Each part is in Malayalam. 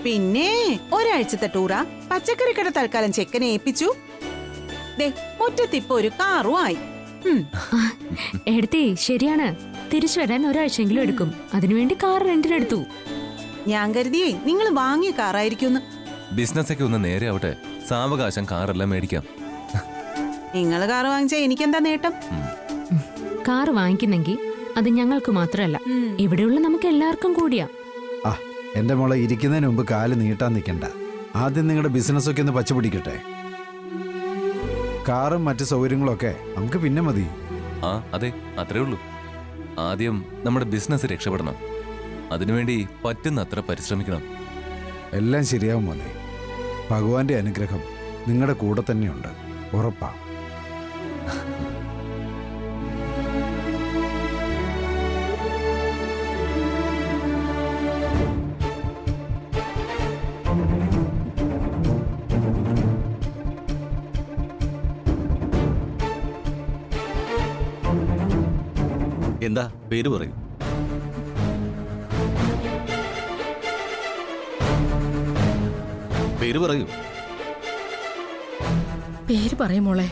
പിന്നെ ഒരാഴ്ചത്തെ ടൂറാ. പച്ചക്കറി കട തൽക്കാലം ചെക്കനെ ഏൽപ്പിച്ചു. ദേ മുറ്റത്തിപ്പോ ഒരു കാറും ആയി. എടുത്തേ ശരിയാണ്, തിരിച്ചു വരാൻ ഒരാഴ്ചയെങ്കിലും എടുക്കും. അതിനുവേണ്ടി കാർ റെന്റിനെടുത്തു. ഞാൻ കരുതിയേ നിങ്ങൾ വാങ്ങിയ കാറായിരിക്കും. ബിസിനസ് ഒക്കെ ഒന്ന് നേരെ ആവട്ടെ, സാവകാശം കാറെല്ലാം മേടിക്കാം. നിങ്ങൾ കാറ് വാങ്ങിച്ചാ എനിക്കെന്താ നേട്ടം? കാർ വാങ്ങിക്കുന്നെങ്കിൽ അത് ഞങ്ങൾക്ക് മാത്രമല്ല, ഇവിടെയുള്ള നമുക്ക് എല്ലാവർക്കും കൂടിയാ. ആ എന്റെ മോളെ, ഇരിക്കുന്നതിന് മുമ്പ് കാല് നീട്ടാൻ നിൽക്കണ്ട. ആദ്യം നിങ്ങളുടെ ബിസിനസ്സൊക്കെ ഒന്ന് പച്ചപിടിക്കട്ടെ. കാറും മറ്റു സൗകര്യങ്ങളൊക്കെ നമുക്ക് പിന്നെ മതി. ആ അതെ, അത്രേ ഉള്ളൂ. ആദ്യം നമ്മുടെ ബിസിനസ് രക്ഷപ്പെടണം. അതിനുവേണ്ടി പറ്റുന്നത്ര പരിശ്രമിക്കണം. എല്ലാം ശരിയാവും മോനെ. ഭഗവാന്റെ അനുഗ്രഹം നിങ്ങളുടെ കൂടെ തന്നെയുണ്ട്, ഉറപ്പാ. എന്താ പേര് പറയൂ. പേര് പറയൂ. പേര് പറയും മോളെ.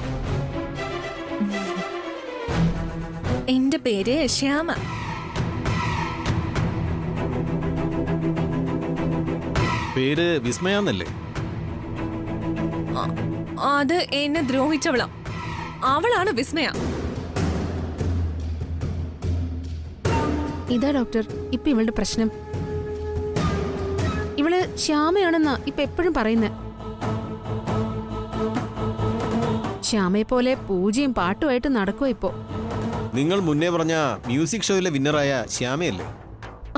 എന്റെ പേര് ശ്യാമ. പേര് വിസ്മയാന്നല്ലേ? അത് എന്നെ ദ്രോഹിച്ചവളാ. അവളാണ് വിസ്മയ. ഇതാ ഡോക്ടർ ഇപ്പൊ ഇവളുടെ പ്രശ്നം. ഇവള് ശ്യാമയാണെന്നാ ഇപ്പൊ എപ്പോഴും പറയുന്നത്. ശ്യാമയെ പോലെ പൂജയും പാട്ടുമായിട്ട് നടക്കുവോ ഇപ്പോ. നിങ്ങൾ മുന്നേ പറഞ്ഞ മ്യൂസിക് ഷോയിലെ വിന്നറായ ശ്യാമയല്ലേ?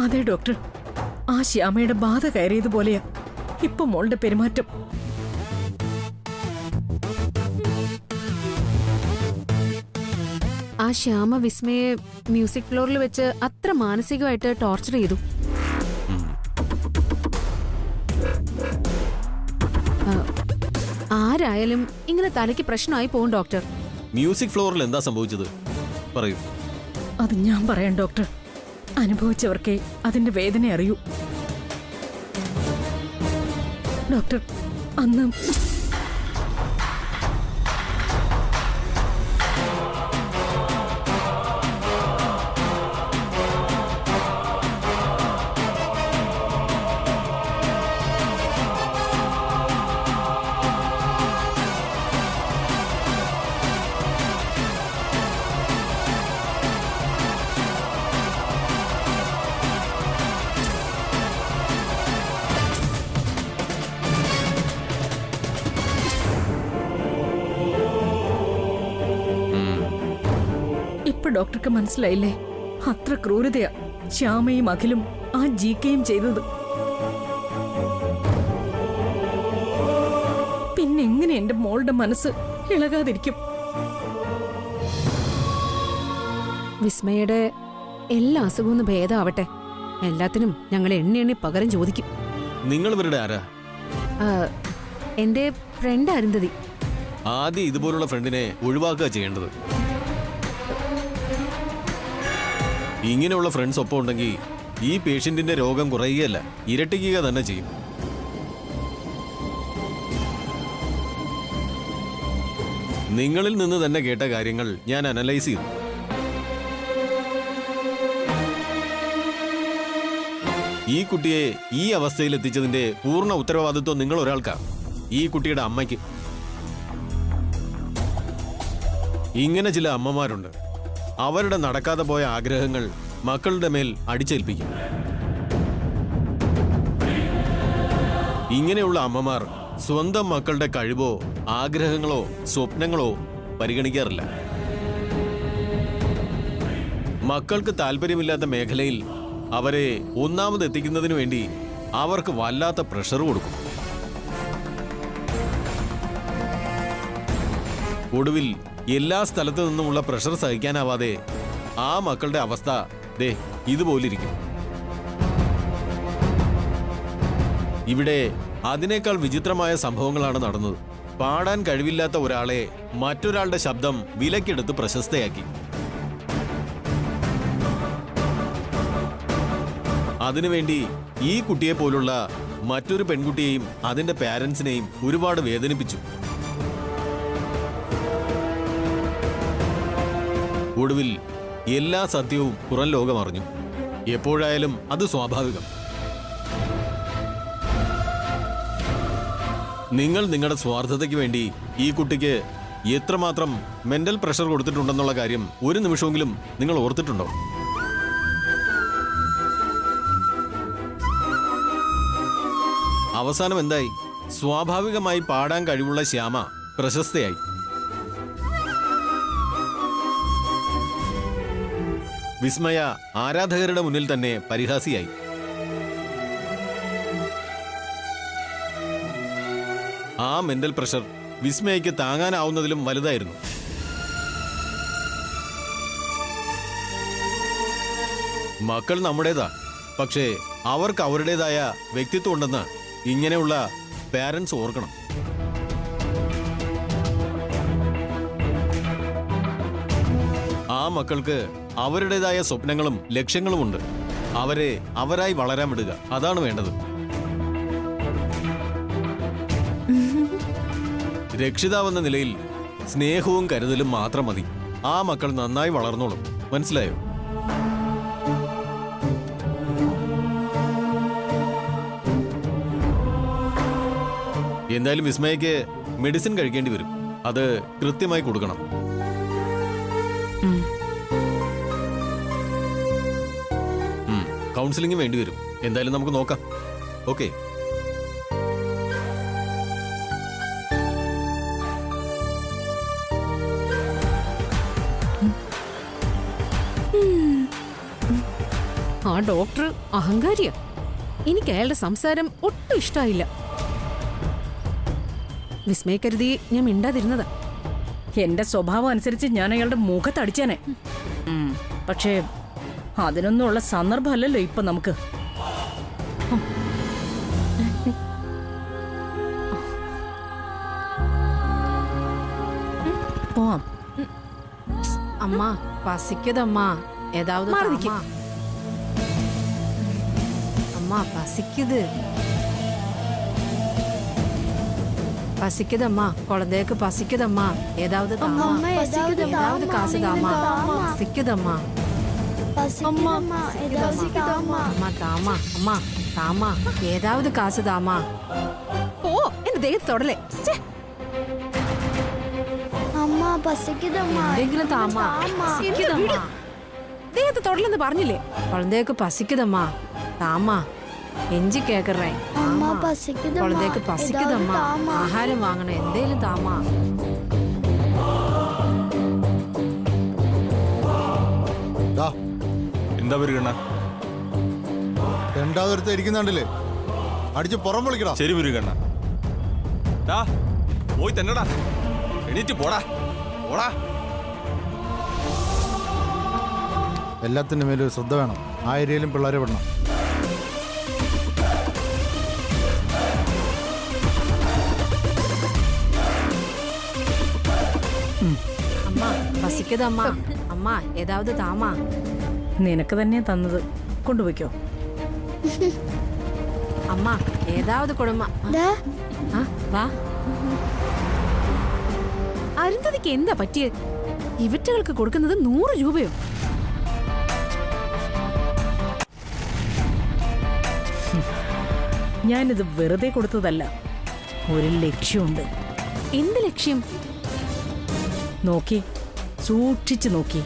അതെ ഡോക്ടർ, ആ ശ്യാമയുടെ ബാധ കയറിയതുപോലെയാ ഇപ്പൊ മോളുടെ പെരുമാറ്റം. ആ ശ്യാമ വിസ്മയെ മ്യൂസിക് ഫ്ലോറിൽ വെച്ച് അത്ര മാനസികമായിട്ട് ടോർച്ചർ ചെയ്തു. ആരായാലും ഇങ്ങനെ തലയ്ക്ക് പ്രശ്നമായി പോകും ഡോക്ടർ. മ്യൂസിക് ഫ്ലോറിൽ എന്താ സംഭവിച്ചത് പറയൂ. അത് ഞാൻ പറയാം ഡോക്ടർ. അനുഭവിച്ചവർക്കേ അതിന്റെ വേദന അറിയൂ. ഡോക്ടർ, അന്ന് ഡോക്ടർക്ക് മനസ്സിലായില്ലേ? അത്ര ക്രൂരതയാ ശ്യാമയും അഖിലും ആ ജികെയും ചെയ്തത്. പിന്നെ എങ്ങനെ എന്റെ മോളുടെ മനസ്സ് ഇളകാതിരിക്കും? വിസ്മയുടെ എല്ലാ അസുഖവും ഭേദമാവട്ടെ. എല്ലാത്തിനും ഞങ്ങൾ എണ്ണി പകരം ചോദിക്കും. നിങ്ങൾ ഇവരുടെ ആരാ? എന്റെ ഫ്രണ്ട് അരുന്ധതി. ആദ്യം ഇതുപോലുള്ള ഫ്രണ്ടിനെ ഒഴിവാക്കുക ചെയ്യേണ്ടത്. ഇങ്ങനെയുള്ള ഫ്രണ്ട്സ് ഒപ്പം ഉണ്ടെങ്കിൽ ഈ പേഷ്യന്റിന്റെ രോഗം കുറയുകയല്ല, ഇരട്ടിക്കുക തന്നെ ചെയ്യും. നിങ്ങളിൽ നിന്ന് തന്നെ കേട്ട കാര്യങ്ങൾ ഞാൻ അനലൈസ് ചെയ്തു. ഈ കുട്ടിയെ ഈ അവസ്ഥയിൽ എത്തിച്ചതിന്റെ പൂർണ്ണ ഉത്തരവാദിത്വം നിങ്ങൾ ഒരാൾക്കാ, ഈ കുട്ടിയുടെ അമ്മയ്ക്ക്. ഇങ്ങനെ ചില അമ്മമാരുണ്ട്, അവരുടെ നടക്കാതെ പോയ ആഗ്രഹങ്ങൾ മക്കളുടെ മേൽ അടിച്ചേൽപ്പിക്കും. ഇങ്ങനെയുള്ള അമ്മമാർ സ്വന്തം മക്കളുടെ കഴിവോ ആഗ്രഹങ്ങളോ സ്വപ്നങ്ങളോ പരിഗണിക്കാറില്ല. മക്കൾക്ക് താല്പര്യമില്ലാത്ത മേഖലയിൽ അവരെ ഒന്നാമതെത്തിക്കുന്നതിനു വേണ്ടി അവർക്ക് വല്ലാത്ത പ്രഷർ കൊടുക്കും. ഒടുവിൽ എല്ലാ സ്ഥലത്തു നിന്നുമുള്ള പ്രഷർ സഹിക്കാനാവാതെ ആ മക്കളുടെ അവസ്ഥ ദേ ഇതുപോലിരിക്കും. ഇവിടെ അതിനേക്കാൾ വിചിത്രമായ സംഭവങ്ങളാണ് നടന്നത്. പാടാൻ കഴിവില്ലാത്ത ഒരാളെ മറ്റൊരാളുടെ ശബ്ദം വിലക്കെടുത്ത് പ്രശസ്തയാക്കി. അതിനുവേണ്ടി ഈ കുട്ടിയെ പോലുള്ള മറ്റൊരു പെൺകുട്ടിയെയും അതിന്റെ പാരന്റ്സിനെയും ഒരുപാട് വേദനിപ്പിച്ചു. ഒടുവിൽ എല്ലാ സത്യവും പുറം ലോകം അറിഞ്ഞു. എപ്പോഴായാലും അത് സ്വാഭാവികം. നിങ്ങൾ നിങ്ങളുടെ സ്വാർത്ഥതയ്ക്ക് വേണ്ടി ഈ കുട്ടിക്ക് എത്രമാത്രം മെന്റൽ പ്രഷർ കൊടുത്തിട്ടുണ്ടെന്നുള്ള കാര്യം ഒരു നിമിഷമെങ്കിലും നിങ്ങൾ ഓർത്തിട്ടുണ്ടോ? അവസാനം എന്തായി? സ്വാഭാവികമായി പാടാൻ കഴിവുള്ള ശ്യാമ പ്രശസ്തയായി. വിസ്മയ ആരാധകരുടെ മുന്നിൽ തന്നെ പരിഹാസിയായി. ആ മെന്റൽ പ്രഷർ വിസ്മയയ്ക്ക് താങ്ങാനാവുന്നതിലും വലുതായിരുന്നു. മക്കൾ നമ്മുടേതാ, പക്ഷേ അവർക്ക് അവരുടേതായ വ്യക്തിത്വം ഉണ്ടെന്ന് ഇങ്ങനെയുള്ള പാരന്റ്സ് ഓർക്കണം. ആ മക്കൾക്ക് അവരുടേതായ സ്വപ്നങ്ങളും ലക്ഷ്യങ്ങളുമുണ്ട്. അവരെ അവരായി വളരാൻ വിടുക, അതാണ് വേണ്ടത്. രക്ഷിതാവെന്ന നിലയിൽ സ്നേഹവും കരുതലും മാത്രം മതി. ആ മക്കൾ നന്നായി വളർന്നോളും. മനസ്സിലായോ? എന്തായാലും വിസ്മയക്ക് മെഡിസിൻ കഴിക്കേണ്ടി വരും. അത് കൃത്യമായി കൊടുക്കണം. കൗൺസിലിംഗ് വേണ്ടി വരും. എന്തായാലും നമുക്ക് നോക്കാം. ഓക്കെ. ആ ഡോക്ടർ അഹങ്കാരിയാ. എനിക്ക് അയാളുടെ സംസാരം ഒട്ടും ഇഷ്ടമായില്ല. വിസ്മയ കരുതി ഞാൻ മിണ്ടാതിരുന്നതാ. എന്റെ സ്വഭാവം അനുസരിച്ച് ഞാൻ അയാളുടെ മുഖത്തടിച്ചാനെ. പക്ഷേ അതിനൊന്നുമുള്ള സന്ദർഭമല്ലല്ലോ ഇപ്പൊ നമുക്ക്. പോവാം. அம்மா பசிக்குதம்மா, ஏதாவது தாம்மா. அம்மா பசிக்குது, பசிக்குதம்மா, குழந்தைக்கு பசிக்குதம்மா, ஏதாவது தாம்மா. ஏதாவது காசு தாம்மா. பசிக்குதம்மா, அம்மா தாம்மா, அம்மா தாம்மா, ஏதாவது காசு தாம்மா. ஓ என் தேகத்தை தொடலே. എന്തെങ്കിലും താമ്മാ. ദേഹത്ത് തൊടലെന്ന് പറഞ്ഞില്ലേ? കുഴന്തേക്ക് പസിക്കുതമ്മാ, താമ്മാ, എഞ്ചി കേക്കറേ. കുഴന്തേക്ക് പസിക്കുതമ്മാ, ആഹാരം വാങ്ങണ, എന്തേലും താമ്മാ. എന്താ വരുകണ്ണ? രണ്ടാമത്തെ ഇരിക്കുന്നുണ്ടല്ലേ, അടിച്ച് പുറം വിളിക്കടാ. ശരി മുരുകണ്ണ. പോയി തന്നെടാ, എണീറ്റ് പോടാ പോടാ. എല്ലാത്തിൻ്റെ മേലും ശ്രദ്ധ വേണം. ആ ഏരിയയിലും പിള്ളേരെ വിടണം. അമ്മ പസിക്കുതമ്മാ, അമ്മ ഏതാവത് താമ്മാ. നിനക്ക് തന്നെ തന്നത്, കൊണ്ടുപോയിക്കോ. അമ്മ ഏതാവത് കൊടുമ്മ. വാ. അരുന്ധതിക്ക് എന്താ പറ്റിയത്? ഇവറ്റകൾക്ക് കൊടുക്കുന്നത് 100 രൂപയോ? ഞാനിത് വെറുതെ കൊടുത്തതല്ല, ഒരു ലക്ഷ്യമുണ്ട്. എന്ത് ലക്ഷ്യം? നോക്കി, സൂക്ഷിച്ചു നോക്കി.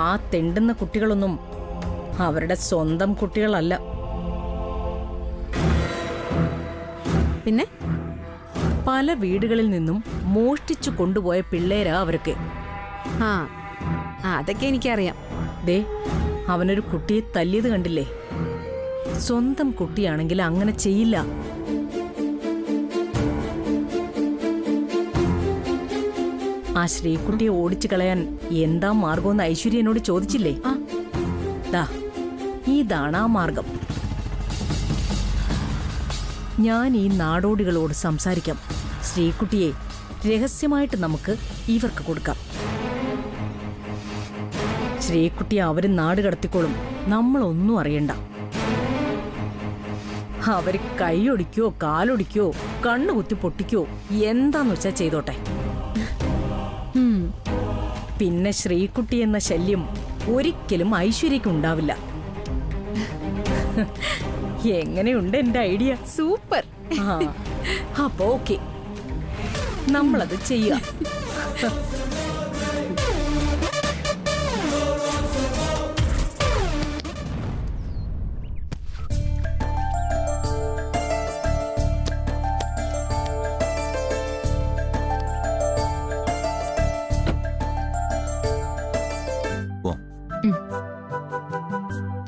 ആ തെണ്ടുന്ന കുട്ടികളൊന്നും അവരുടെ സ്വന്തം കുട്ടികളല്ല. പിന്നെ പല വീടുകളിൽ നിന്നും മോഷ്ടിച്ചു കൊണ്ടുപോയ പിള്ളേരാ അവരൊക്കെ. ആ അതൊക്കെ എനിക്കറിയാം. ദേ, അവനൊരു കുട്ടിയെ തല്ലിയത് കണ്ടില്ലേ? സ്വന്തം കുട്ടിയാണെങ്കിൽ അങ്ങനെ ചെയ്യില്ല. ആ ശ്രീകുട്ടിയെ ഓടിച്ചു കളയാൻ എന്താ മാർഗമെന്ന് ഐശ്വര്യ എന്നോട് ചോദിച്ചില്ലേ? ദാ, ഇതാണ് ആ മാർഗം. ഞാൻ ഈ നാടോടികളോട് സംസാരിക്കാം. ശ്രീകുട്ടിയെ രഹസ്യമായിട്ട് നമുക്ക് ഇവർക്ക് കൊടുക്കാം. ശ്രീകുട്ടിയെ അവര് നാട് കടത്തിക്കോളും, നമ്മളൊന്നും അറിയണ്ട. അവര് കൈയൊടിക്കോ കാലൊടിക്കോ കണ്ണുകുത്തി പൊട്ടിക്കോ എന്താന്ന് വെച്ചാ ചെയ്തോട്ടെ. പിന്നെ ശ്രീകുട്ടി എന്ന ശല്യം ഒരിക്കലും ഐശ്വര്യക്ക് ഉണ്ടാവില്ല. എങ്ങനെയുണ്ട് എന്റെ ഐഡിയ? സൂപ്പർ. അപ്പൊ ഓക്കെ, നമ്മളത് ചെയ്യാം.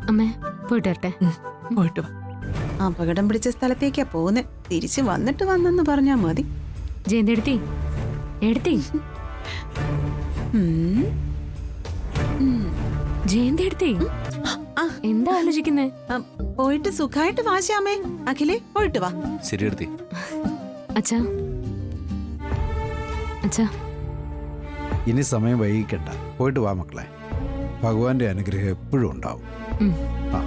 അമ്മേ പോയിട്ട് വരട്ടെ. പോയിട്ട് വാ. അപകടം പിടിച്ച സ്ഥലത്തേക്കാ പോകുന്നെ. തിരിച്ചു വന്നിട്ട് വന്നെന്ന് പറഞ്ഞാ മതി. ജയന്തെടുത്തി എടുത്തി ജയന്തെടുത്തി എന്താ ആലോചിക്കുന്നേ? പോയിട്ട് സുഖായിട്ട് വാ ശ്യാമേ. അഖിലേ പോയിട്ട് വാ. ശരി എടുത്തി. അച്ഛാ അച്ഛാ ഇനി സമയം വൈകിക്കണ്ട, പോയിട്ട് വാ മക്കളെ. ഭഗവാന്റെ അനുഗ്രഹം എപ്പോഴും ഉണ്ടാവും. ആ.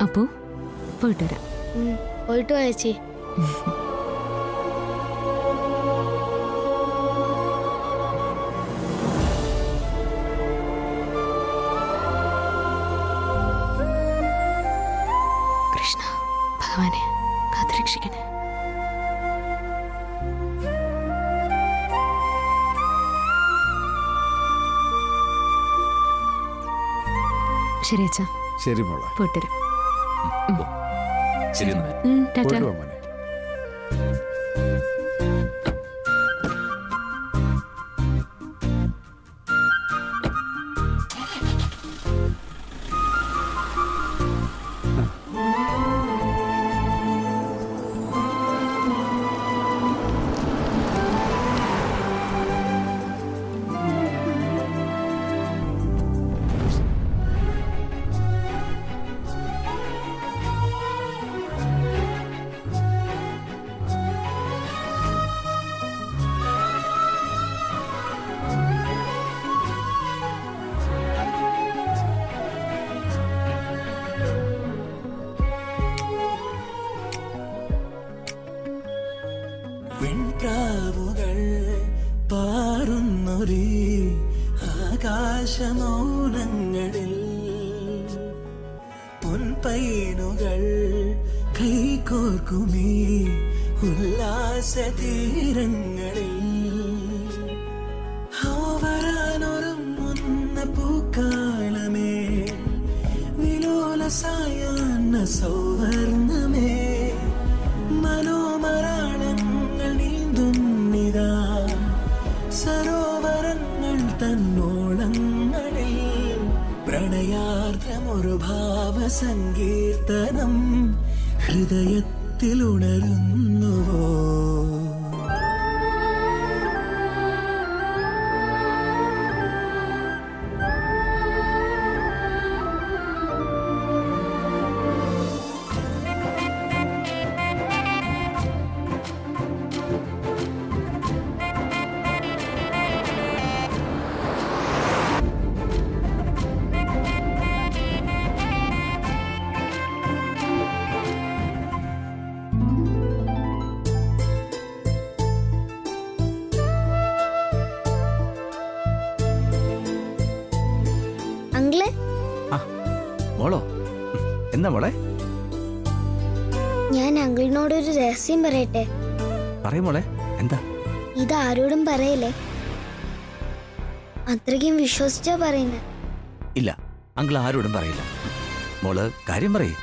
അപ്പോ പോയിട്ട് വരാം. പോയിട്ട് വാ ചേച്ചി. കൃഷ്ണ ഭഗവാനെ കാത്തുരക്ഷിക്കണേ. ശരി അച്ഛാ, ശരി മോളെ, പോയിട്ട് വരാം. ശരി എന്നാ. ടാറ്റ. പോയിട്ട് വാ മോനെ. വെൺപ്രാവുകൾ പാറുന്നൊരേ ആകാശമൗനങ്ങളിൽ പൊൻപൈനുകൾ കൈകോർക്കുമേ ഉല്ലാസതീരങ്ങളിൽ വരാനൊരുങ്ങുന്ന പൂക്കാലമേ വിലോലസായാന്ന സൗവർണമേ മനോമരാളങ്ങൾ നീന്തുന്നിതാ സരോവരങ്ങൾ തന്നോളങ്ങളിൽ പ്രണയാർദ്രമൊരു ഭാവസങ്കീർത്തനം ഹൃദയത്തിലുണരുന്നുവോ? അങ്കിളെ, മോളോ, എന്താ മോളെ? ഞാൻ അങ്കിളിനോടൊരു രഹസ്യം പറയട്ടെ? പറയും മോളെ, എന്താ? ഇത് ആരോടും പറയല്ലേ, അത്രയ്ക്കും വിശ്വസിച്ചാ പറയുന്നത്. ഇല്ല, അങ്കിൾ ആരോടും പറയില്ല. മോള് കാര്യം പറയേ.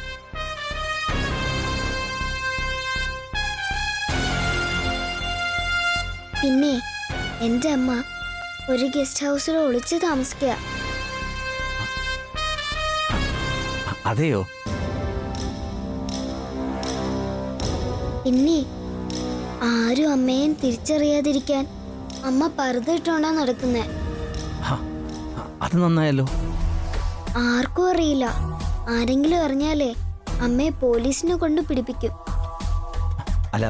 പിന്നെ എന്റെ അമ്മ ഒരു ഗസ്റ്റ് ഹൗസിൽ ഒളിച്ച് താമസിക്കുക. അതെയോ? പിന്നെ ആരും അമ്മയെ തിരിച്ചറിയാതിരിക്കാൻ അമ്മ പർദ്ദ ഇട്ടോണ്ടാ നടക്കുന്നേ. അത് നന്നായല്ലോ. ആർക്കും അറിയില്ല. ആരെങ്കിലും അറിഞ്ഞാലേ അമ്മയെ പോലീസിനെ കൊണ്ട് പിടിപ്പിക്കും. അല്ല,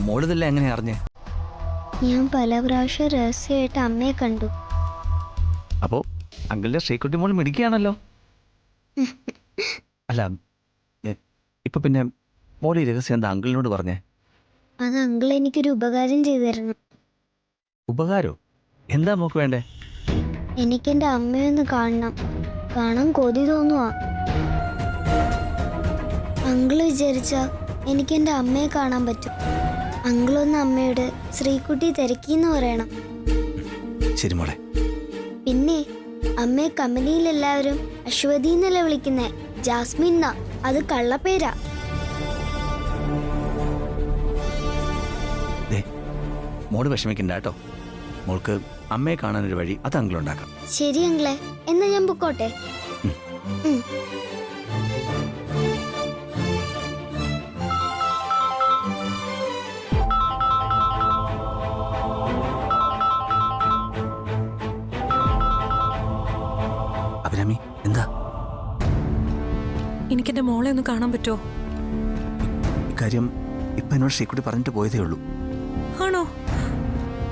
മോളിതല്ല എങ്ങനെ അറിഞ്ഞേ? ഞാൻ പല പ്രാവശ്യം രഹസ്യമായിട്ട് അമ്മയെ കണ്ടു. അപ്പോ അങ്കിളിന്റെ ശ്രീകുട്ടി മോൾ മിടിക്കുകയാണല്ലോ. അല്ല, ഇപ്പൊ പിന്നെ മോൾ ഈ രഹസ്യം എന്താ അങ്കിളിനോട് പറഞ്ഞേ? അത് അങ്കിൾ എനിക്കൊരു ഉപകാരം ചെയ്തു തരണം. ഉപകാരോ? എന്താ മോക്ക് വേണ്ടേ? എനിക്കെന്റെ അമ്മയൊന്ന് കാണാൻ കൊതി തോന്നുവാ. അങ്കിള് വിചാരിച്ച എനിക്കെന്റെ അമ്മയെ കാണാൻ പറ്റും. അങ്കിളൊന്ന് അമ്മയോട് ശ്രീകുട്ടി തിരക്കിന്ന് പറയണം. ശരി മോളെ. പിന്നെ അമ്മയെ കമ്പനിയിലെല്ലാവരും അശ്വതി എന്നല്ല വിളിക്കുന്നേ, ജാസ്മിൻ എന്നാ. അത് കള്ളപ്പേരാ. മോള് വിഷമിക്കണ്ട കേട്ടോ. മോൾക്ക് അമ്മയെ കാണാനൊരു വഴി അത് അങ്കിളുണ്ടാക്കാം. ശരി അങ്കിളെ, എന്നാ ഞാൻ പൊക്കോട്ടെ. അഭിരാമി, എന്താ? എനിക്കെന്റെ മോളെ ഒന്ന് കാണാൻ പറ്റുമോ? ഇക്കാര്യം ഇപ്പൊ എന്നോട് ശ്രീകുട്ടി പറഞ്ഞിട്ട് പോയതേ ഉള്ളൂ. ആണോ?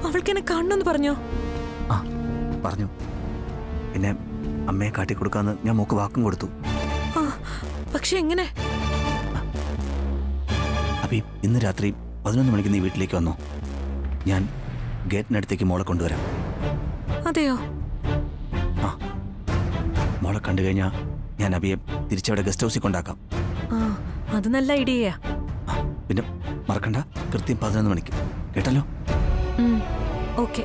അവൾക്ക് എന്നെ കാണണമെന്ന് പറഞ്ഞോ? ആ, പറഞ്ഞു. പിന്നെ അമ്മയെ കാട്ടിക്കൊടുക്കാന്ന് ഞാൻ മോക്ക് വാക്കും കൊടുത്തു. പക്ഷെ എങ്ങനെ? അപ്പൊ ഇന്ന് രാത്രി 11 മണിക്ക് നീ വീട്ടിലേക്ക് വന്നോ. ഞാൻ ഗേറ്റിനടുത്തേക്ക് മോളെ കൊണ്ടുവരാം. അതെയോ? ആ, മോളെ കണ്ടു കഴിഞ്ഞാൽ ഞാൻ അബിയെ തിരിച്ചവിടെ ഗസ്റ്റ് ഹൗസിൽ കൊണ്ടാക്കാം. അത് നല്ല ഐഡിയയാ. പിന്നെ മറക്കണ്ട, കൃത്യം 11 മണിക്ക്, കേട്ടല്ലോ? ഓക്കെ,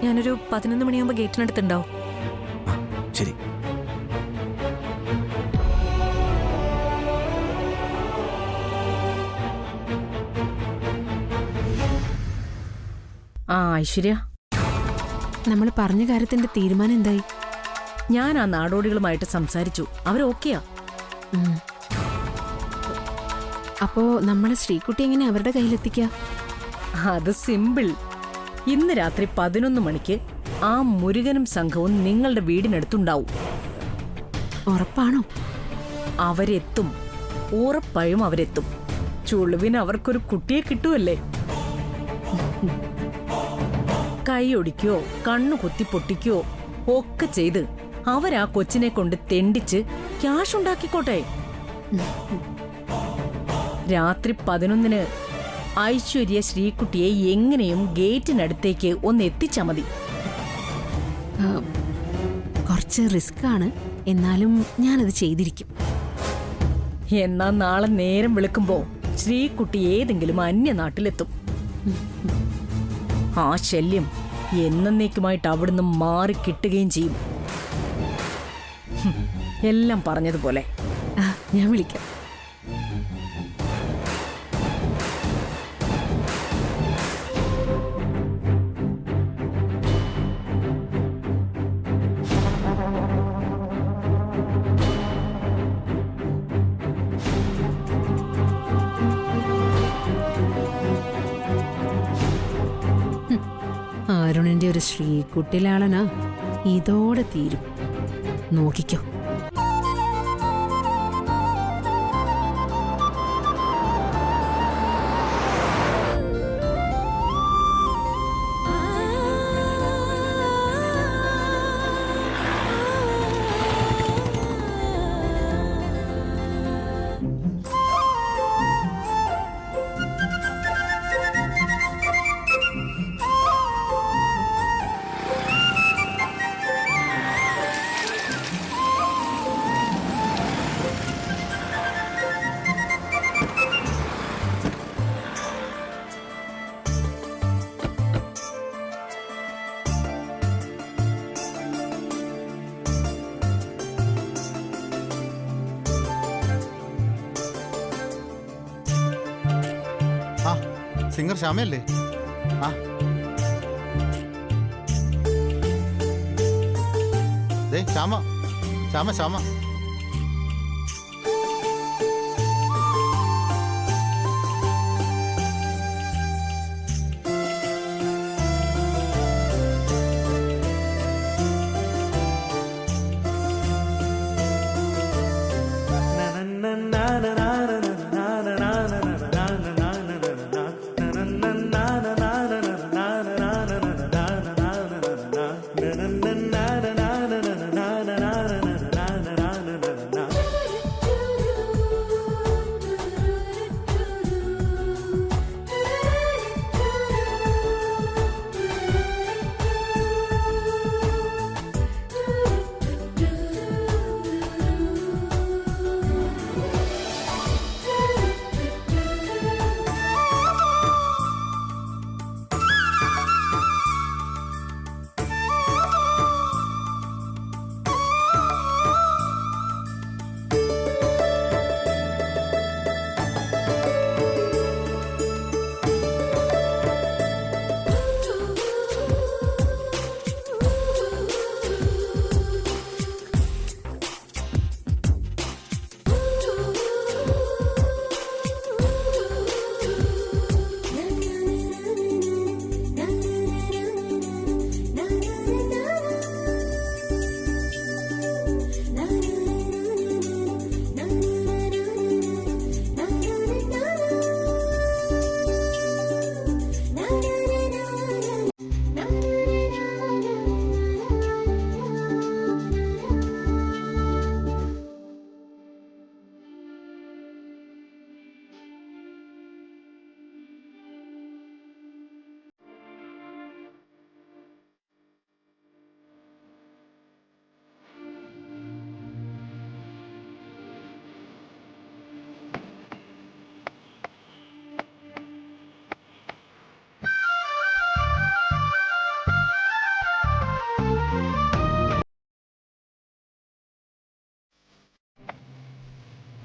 ഞാനൊരു 11 മണിയാകുമ്പോ ഗേറ്റിനടുത്തുണ്ടാവും. ശരി. ഐശ്വര്യ, നമ്മൾ പറഞ്ഞ കാര്യത്തിന്റെ തീരുമാനം എന്തായി? ഞാൻ ആ നാടോടികളുമായിട്ട് സംസാരിച്ചു. അവരോക്കെയാ. അപ്പോ നമ്മളെ ശ്രീകുട്ടി എങ്ങനെ അവരുടെ കയ്യിലെത്തിക്ക? അത് സിമ്പിൾ. ഇന്ന് രാത്രി 11 മണിക്ക് ആ മുരുകനും സംഘവും നിങ്ങളുടെ വീടിനടുത്തുണ്ടാവും. ഉറപ്പാണോ? അവരെത്തും, ഉറപ്പായും അവരെത്തും. ചുളുവിന് അവർക്കൊരു കുട്ടിയെ കിട്ടുമല്ലേ. കൈയൊടിക്കോ കണ്ണു കുത്തി പൊട്ടിക്കോ ഒക്കെ ചെയ്ത് അവരാ കൊച്ചിനെ കൊണ്ട് തെണ്ടിച്ച് ക്യാഷ് ഉണ്ടാക്കിക്കോട്ടെ. രാത്രി 11-ന് ഐശ്വര്യ ശ്രീകുട്ടിയെ എങ്ങനെയും ഗേറ്റിനടുത്തേക്ക് ഒന്ന് എത്തിച്ചാ മതി. കുറച്ച് റിസ്ക് ആണ്, എന്നാലും ഞാനത് ചെയ്തിരിക്കും. എന്നാ നാളെ നേരം വെളുക്കുമ്പോ ശ്രീകുട്ടി ഏതെങ്കിലും അന്യനാട്ടിലെത്തും. ആ ശല്യം എന്നേക്കുമായിട്ട് അവിടുന്ന് മാറിക്കിട്ടുകയും ചെയ്യും. എല്ലാം പറഞ്ഞതുപോലെ. ഞാൻ വിളിക്കാം. അരുണിന്റെ ഒരു ശ്രീകുട്ടിലാളനാ ഇതോടെ തീരും. നോക്കിക്കോ. സിംഗർ ശ്യാമയല്ലേ? ആ, ശ്യാമ ശ്യാമ ശ്യാമ